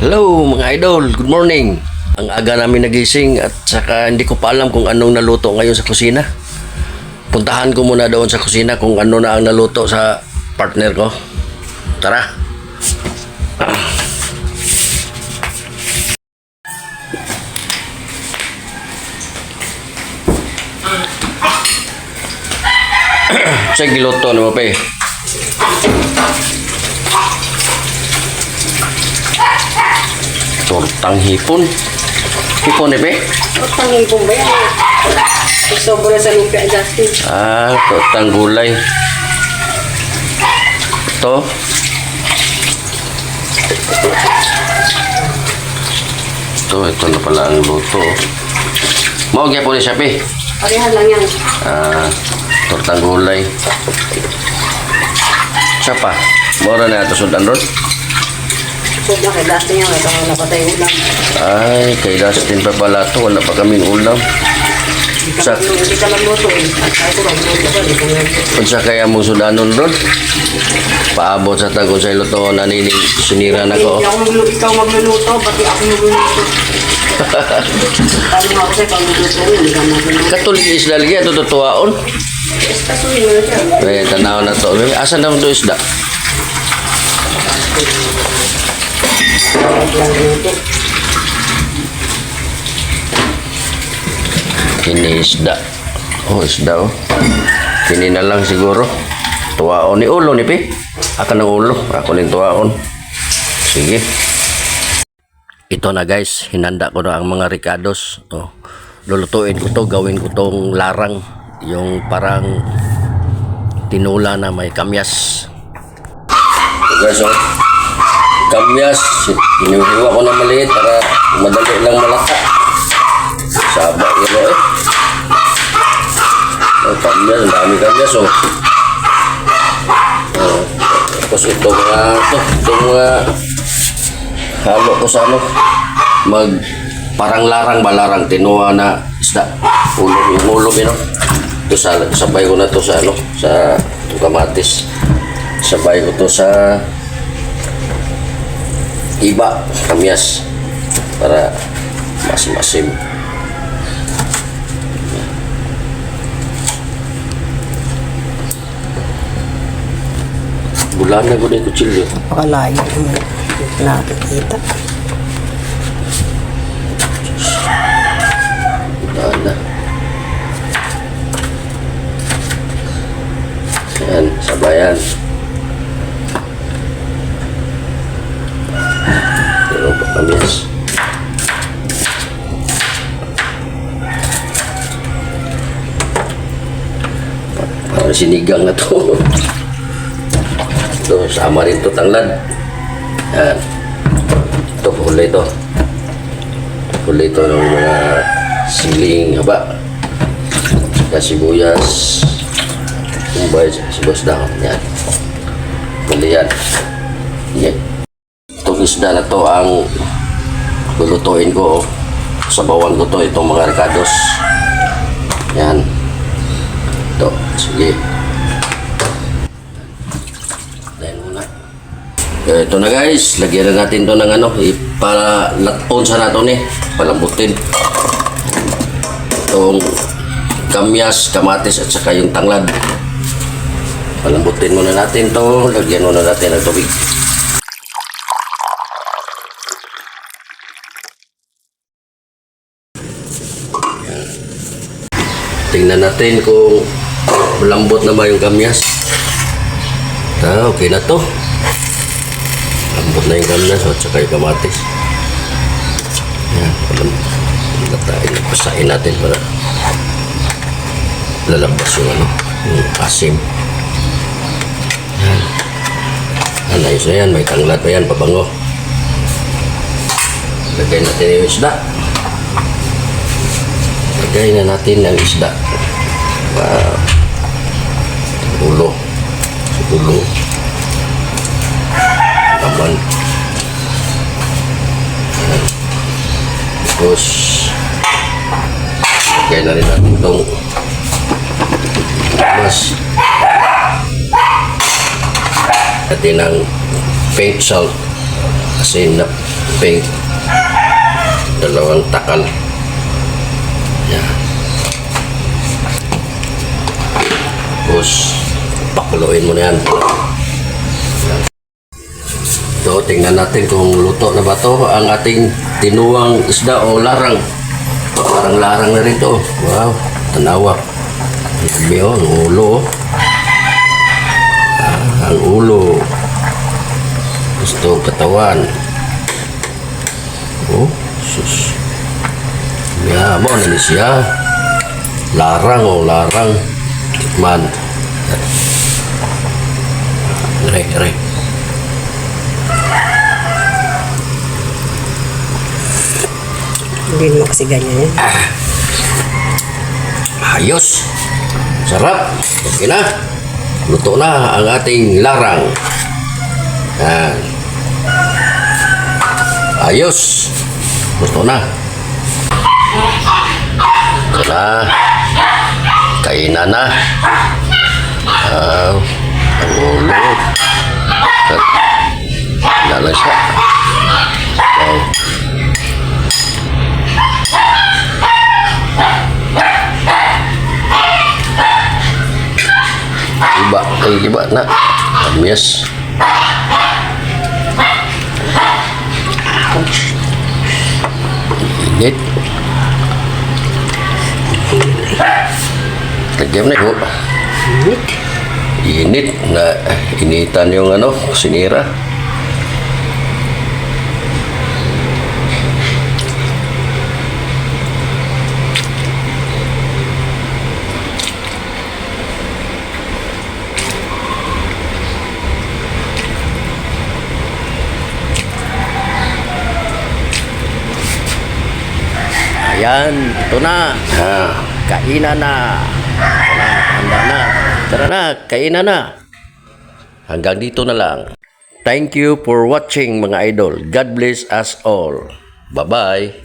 Hello mga idol, good morning. Ang aga namin nagising at saka hindi ko pa alam kung anong naluto ngayon sa kusina. Puntahan ko muna doon sa kusina kung ano na ang naluto sa partner ko. Tara. Sa giluto na mo pa eh. Tortang hipon. Hipon eh, pe? Tortang hipon ba yan? Sobra sa lumpia, Justin. Tortang gulay. Ito. Ito na pala ang luto. Mau kaya po ni siya, pe? Parehan lang yan. Tortang gulay. Siya pa. Mura na ito sundan ron. Sobra kay Justin yan. Ito ang napatay ulam. Ay, kay Dustin pa pala ito. Wala pa kaming ulam. Hindi ka magluto eh. At ako magluto ka. Kung sa kaya mong sudanon ron, paabot sa tagong sa iluto na sinira na ko. Ikaw magluluto, pati ako magluluto. Paano nga ako sa'yo pag magluto rin, hindi ka magluluto. Katulig isda lagi, ito tutuwaon. Kasuhin mo na siya. Ay, tanaw na to. Asan naman ito isda? Ini isda. Oh, isda oh. Kini na lang siguro. Tuwaon ni ulo ni Pi. Akan ng ulo. Ako ning tuwaon. Sige. Ito na guys. Hinanda ko na ang mga ricados. Oh. Lulutuin ko to. Gawin ko tong larang. Yung parang tinula na may kamyas. Guys oh. Kamyas. Hinuhiwa ko na maliit para madali lang malata. Saba yun eh. Oh, kamyas, ang dami kamyas oh. Tapos itong halo ko sa ano, parang larang ba larang, tinuwa na isda. Yung ulo yun oh. Ito sabay ko na to sa ano, sa kamatis. Sabay ko to sa iba, kamyas. Para masim-masim. Bulan na ko na yung kutsilyo. Pakalayo mo. Nakikita. Bulan na. Ayan, sabayan. Pero pagkamis. Parang sinigang na to. Ito, sama rin ito tanglad. Yan. Ito, kulay ito. Kulay ito ng mga siling haba. Saka sibuyas. Kumbay, sibuyas dahon. Yan. Kulay yan. Yan. Itong isda na to ang lulutuin ko. Sabawan ko to. Itong mga ricados. Yan. Ito. Sige. Ito na guys, lagyan na natin to ng ano, ipalaton sa nato ni, palambutin. Itong kamyas, kamatis at saka yung tanglad. Palambutin muna natin to, lagyan muna natin ng tubig. Tingnan natin kung malambot na ba yung kamyas. Okay na to. Lambot na yung kamyas at saka yung kamatis. Yan, pasain natin para lalabas yung ano, yung asim. Yan. Ayos na yan, may tanglad pa yan, pabango. Lagay natin yung isda. Lagay na natin ang isda. Wow. Ulo. Ulo. Taman. Tapos lagay na rin natin itong mas natin ng pink salt kasi pink. 2 takal. Yan. Tapos, pakuluin mo na yan. Yan. So, tingnan natin kung luto na ba to ang ating tinuwang isda o larang. Parang larang na rin to. Wow, tanawak. Sabi ang ulo. Ang ulo. Gusto katawan. Oh, sus. Ya, mo na ni siya. Larang o larang. Tikman. Re. Hindi mo kasi ganyan yan. Ayos. Sarap. Okay na. Luto na ang ating larang. Yan. Ayos. Luto na. Ito na. Kainan na. Ang ulo. Lala siya. Wow. Iba na. Amis. Init. Tagyam na ko. Init na initan yung sinira. Ayan, ito na. Kainan na. Handa na. Tara na, kainan na. Hanggang dito na lang. Thank you for watching mga idol. God bless us all. Bye-bye.